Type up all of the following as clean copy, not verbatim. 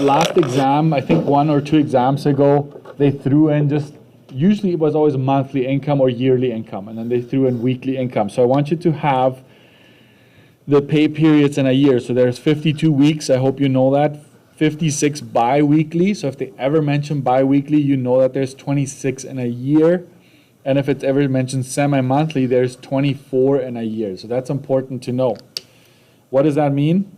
Last exam, I think 1 or 2 exams ago, they threw in just, usually it was always monthly income or yearly income, and then they threw in weekly income. So I want you to have the pay periods in a year. So there's 52 weeks, I hope you know that. 56 bi-weekly, so if they ever mention bi-weekly, you know that there's 26 in a year. And if it's ever mentioned semi-monthly, there's 24 in a year. So that's important to know. What does that mean?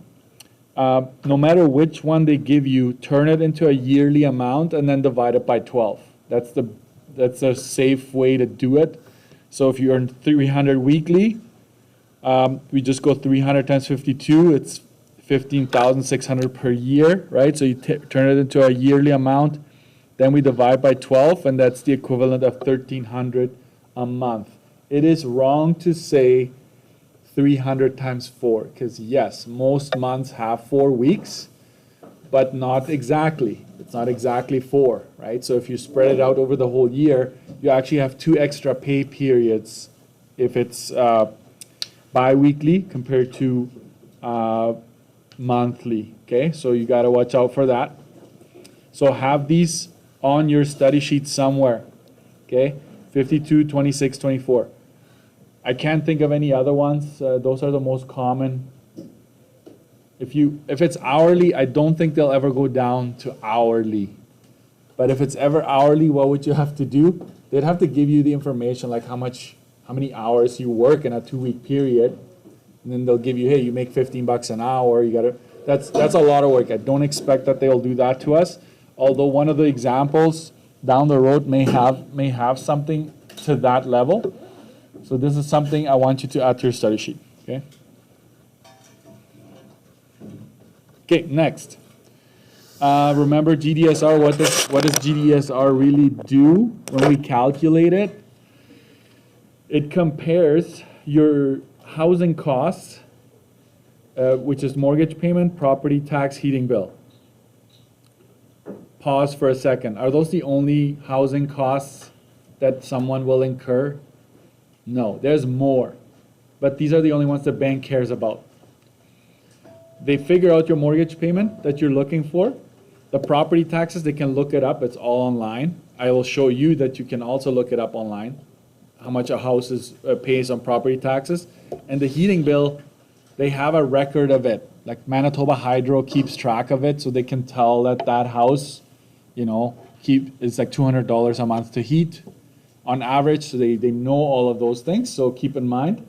No matter which one they give you, turn it into a yearly amount and then divide it by 12. That's a safe way to do it. So if you earn 300 weekly, we just go 300 times 52, it's 15,600 per year, right? So you turn it into a yearly amount, then we divide by 12, and that's the equivalent of 1,300 a month. It is wrong to say 300 times 4, because yes, most months have 4 weeks, but not exactly. It's not exactly 4, right? So if you spread it out over the whole year, you actually have 2 extra pay periods if it's bi-weekly compared to monthly, okay? So you got to watch out for that. So have these on your study sheet somewhere, okay? 52, 26, 24. I can't think of any other ones. Those are the most common. If it's hourly, I don't think they'll ever go down to hourly. But if it's ever hourly, what would you have to do? They'd have to give you the information, like how many hours you work in a 2-week period. And then they'll give you, hey, you make 15 bucks an hour. That's a lot of work. I don't expect that they'll do that to us. Although one of the examples down the road may have something to that level. So this is something I want you to add to your study sheet, okay? Okay, next. Remember GDSR, what does GDSR really do when we calculate it? It compares your housing costs, which is mortgage payment, property tax, heating bill. Pause for a second. Are those the only housing costs that someone will incur? No, there's more. But these are the only ones the bank cares about. They figure out your mortgage payment that you're looking for. The property taxes, they can look it up. It's all online. I will show you that you can also look it up online, how much a house pays on property taxes. And the heating bill, they have a record of it. Like Manitoba Hydro keeps track of it, so they can tell that house, it's like $200 a month to heat on average. So they know all of those things, so keep in mind.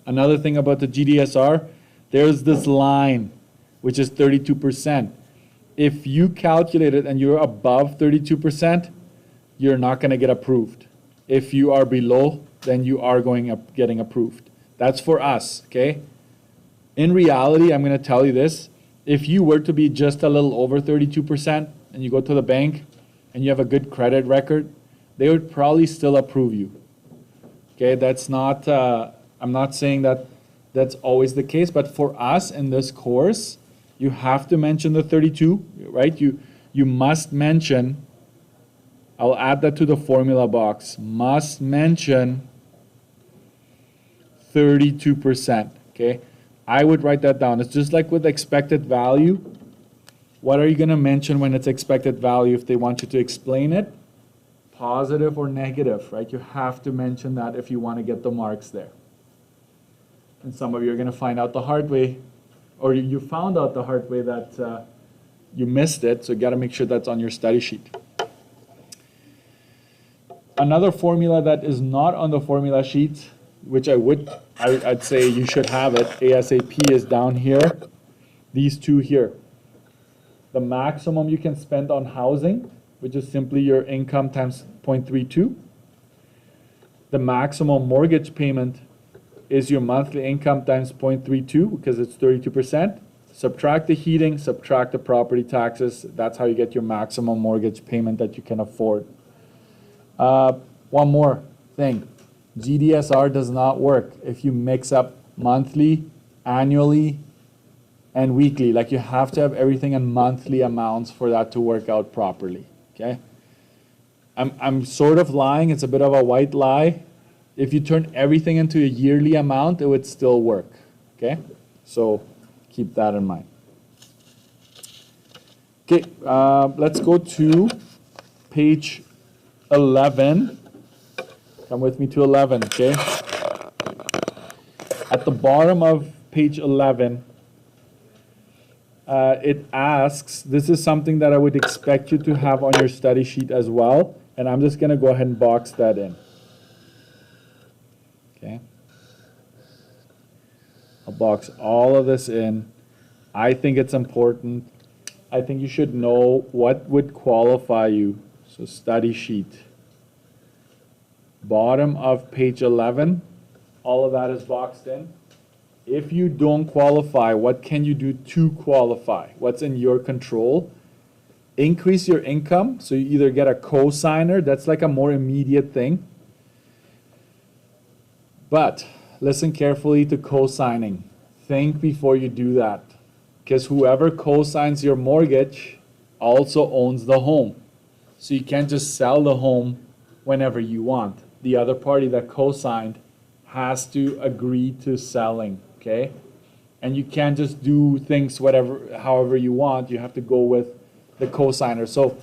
Another thing about the GDSR, there's this line, which is 32%. If you calculate it and you're above 32%, you're not going to get approved. If you are below, then you are getting approved. That's for us, okay? In reality, I'm going to tell you this. If you were to be just a little over 32% and you go to the bank and you have a good credit record, they would probably still approve you. Okay, that's not, I'm not saying that that's always the case, but for us in this course, you have to mention the 32, right? You must mention, I'll add that to the formula box, must mention 32%, okay? I would write that down. It's just like with expected value. What are you going to mention when it's expected value if they want you to explain it? Positive or negative, right? You have to mention that if you want to get the marks there. And some of you are going to find out the hard way, or you found out the hard way that you missed it, so you got to make sure that's on your study sheet. Another formula that is not on the formula sheet, which I'd say you should have it, ASAP, is down here. These two here. The maximum you can spend on housing, which is simply your income times 0.32. The maximum mortgage payment is your monthly income times 0.32 because it's 32%. Subtract the heating, subtract the property taxes. That's how you get your maximum mortgage payment that you can afford. One more thing. GDSR does not work if you mix up monthly, annually, and weekly. Like, you have to have everything in monthly amounts for that to work out properly, okay? I'm sort of lying. It's a bit of a white lie. If you turn everything into a yearly amount, it would still work, okay? So keep that in mind. Okay, let's go to page 11. Come with me to 11, okay? At the bottom of page 11, it asks, this is something that I would expect you to have on your study sheet as well, and I'm just going to go ahead and box that in. Okay? I'll box all of this in. I think it's important. I think you should know what would qualify you. So study sheet. Bottom of page 11, all of that is boxed in. If you don't qualify, what can you do to qualify? What's in your control? Increase your income, so you either get a cosigner, that's like a more immediate thing. But listen carefully to cosigning. Think before you do that, because whoever cosigns your mortgage also owns the home. So you can't just sell the home whenever you want. The other party that cosigned has to agree to selling, okay? And you can't just do things however you want. You have to go with the cosigner. So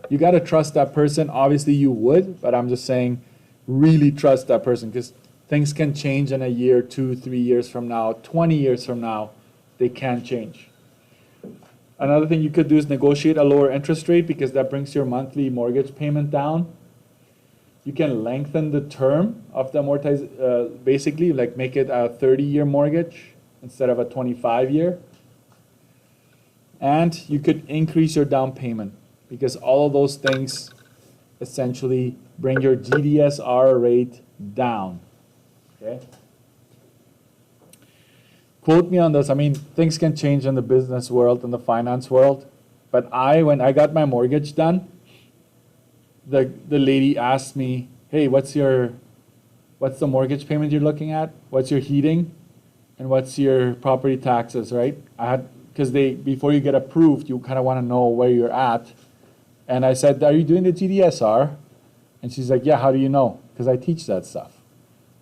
you got to trust that person. Obviously you would, but I'm just saying really trust that person, because things can change in a year, 2, 3 years from now, 20 years from now. They can change. Another thing you could do is negotiate a lower interest rate, because that brings your monthly mortgage payment down. You can lengthen the term of the basically like make it a 30-year mortgage instead of a 25-year. And you could increase your down payment, because all of those things essentially bring your GDSR rate down. Okay? Quote me on this. I mean, things can change in the business world and the finance world. But when I got my mortgage done, the lady asked me, hey, what's the mortgage payment you're looking at? What's your heating? And what's your property taxes, right? Because before you get approved, you kind of want to know where you're at. And I said, are you doing the GDSR? And she's like, yeah, how do you know? Because I teach that stuff.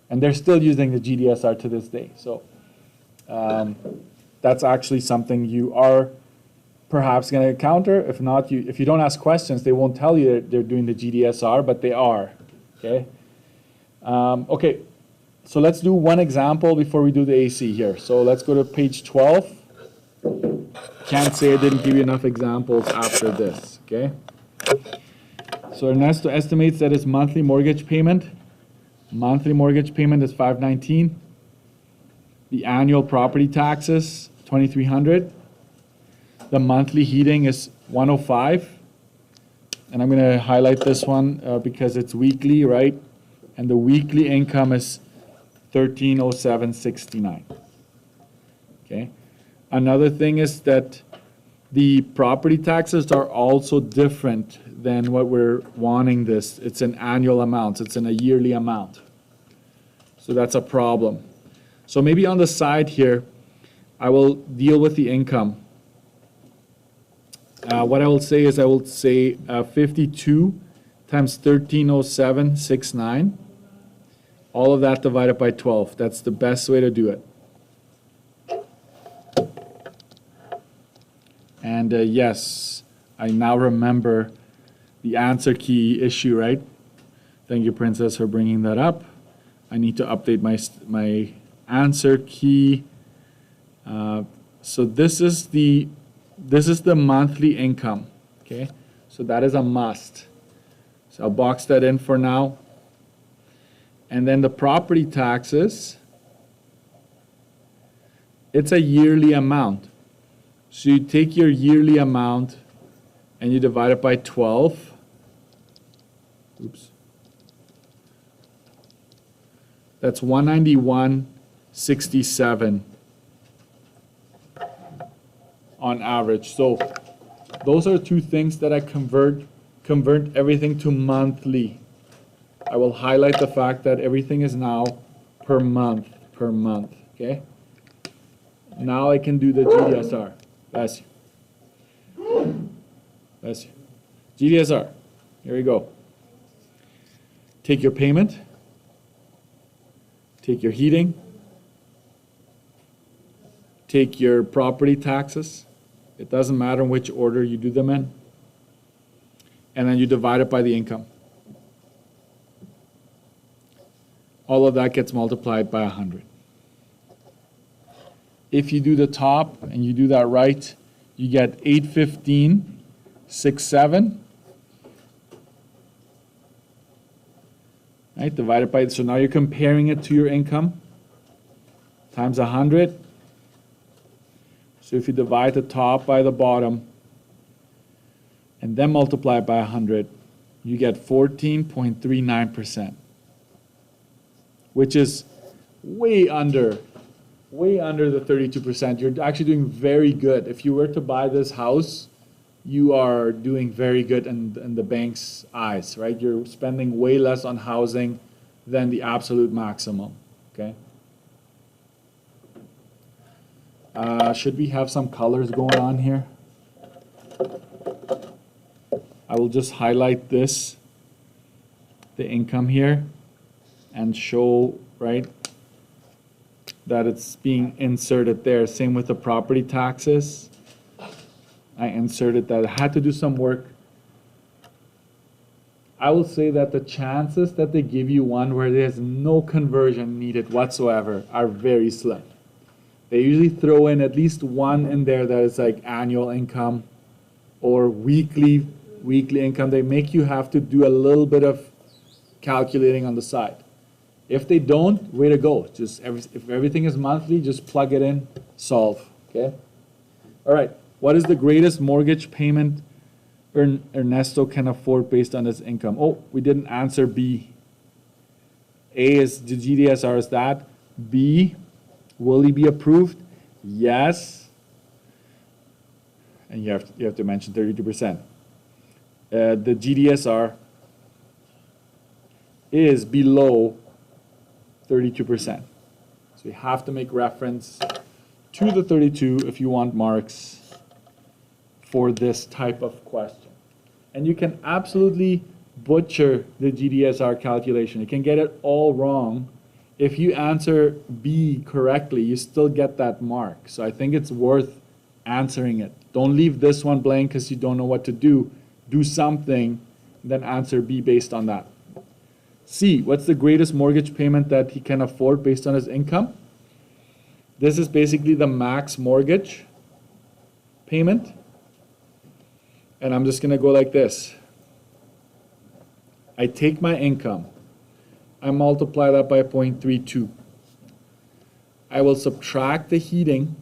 And they're still using the GDSR to this day. So that's actually something you are perhaps going to encounter. If not, if you don't ask questions, they won't tell you they're doing the GDSR, but they are. Okay. Okay. So let's do one example before we do the AC here. So let's go to page 12. Can't say I didn't give you enough examples after this. Okay. So Ernesto estimates that his monthly mortgage payment is $519. The annual property taxes $2,300. The monthly heating is $105. And I'm going to highlight this one because it's weekly, right? And the weekly income is $1,307.69. Okay. Another thing is that the property taxes are also different than what we're wanting this. It's an annual amount. It's in a yearly amount. So that's a problem. So maybe on the side here, I will deal with the income. What I will say is 52 times 1307.69. All of that divided by 12. That's the best way to do it. And yes, I now remember the answer key issue, right? Thank you, Princess, for bringing that up. I need to update my answer key. So this is the monthly income. Okay, so that is a must. So I'll box that in for now. And then the property taxes, it's a yearly amount. So you take your yearly amount and you divide it by 12. Oops. That's $191.67 on average. So those are two things that I convert everything to monthly. I will highlight the fact that everything is now per month, okay? Now I can do the GDSR. Bless you. Bless you. GDSR. Here we go. Take your payment. Take your heating. Take your property taxes. It doesn't matter in which order you do them in. And then you divide it by the income. All of that gets multiplied by 100. If you do the top and you do that right, you get 815.67. Right, divided by, so now you're comparing it to your income times 100. So if you divide the top by the bottom and then multiply it by 100, you get 14.39%, which is way under the 32%. You're actually doing very good. If you were to buy this house, you are doing very good in the bank's eyes, right? You're spending way less on housing than the absolute maximum, okay? Should we have some colors going on here? I will just highlight this, the income here, and show, right, that it's being inserted there. Same with the property taxes. I inserted that. I had to do some work. I will say that the chances that they give you one where there's no conversion needed whatsoever are very slim. They usually throw in at least one in there that is like annual income or weekly income. They make you have to do a little bit of calculating on the side. If they don't, way to go. Just if everything is monthly, just plug it in, solve. Okay? All right. What is the greatest mortgage payment Ernesto can afford based on his income? Oh, we didn't answer B. A is the GDSR is that. B, will he be approved? Yes. And you have to mention 32%. The GDSR is below 32%. So you have to make reference to the 32 if you want marks for this type of question. And you can absolutely butcher the GDSR calculation. You can get it all wrong. If you answer B correctly, you still get that mark. So I think it's worth answering it. Don't leave this one blank because you don't know what to do. Do something, then answer B based on that. C, what's the greatest mortgage payment that he can afford based on his income? This is basically the max mortgage payment. And I'm just going to go like this. I take my income. I multiply that by 0.32. I will subtract the heating,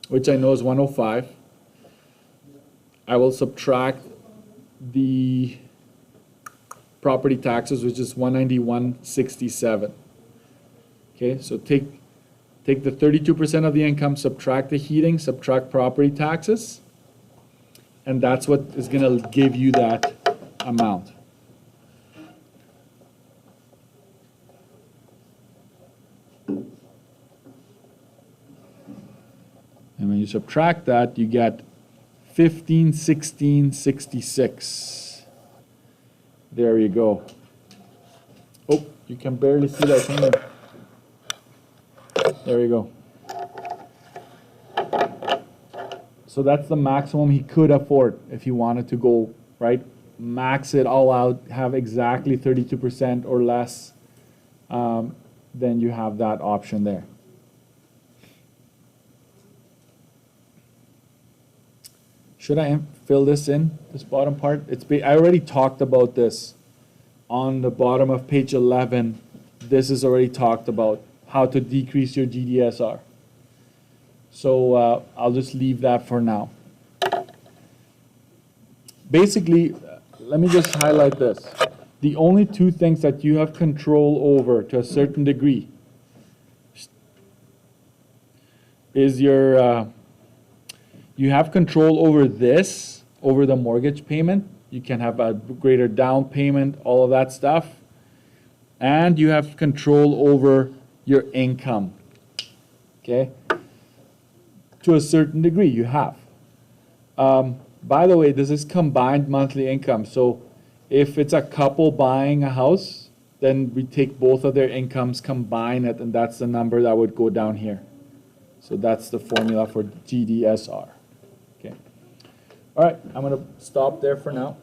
which I know is 105. I will subtract the property taxes, which is 191.67. Okay, so take the 32% of the income, subtract the heating, subtract property taxes, and that's what is going to give you that amount. And when you subtract that, you get 1516.66. There you go. Oh, you can barely see that, can you? There you go. So that's the maximum he could afford if he wanted to go, right? Max it all out, have exactly 32% or less, then you have that option there. Should I fill this in, this bottom part? I already talked about this on the bottom of page 11. This is already talked about, how to decrease your GDSR. So I'll just leave that for now. Basically, let me just highlight this. The only two things that you have control over to a certain degree is your, you have control over this, over the mortgage payment. You can have a greater down payment, all of that stuff. And you have control over your income. Okay? To a certain degree, you have. By the way, this is combined monthly income. So if it's a couple buying a house, then we take both of their incomes, combine it, and that's the number that would go down here. So that's the formula for GDSR. Okay. All right, I'm gonna stop there for now.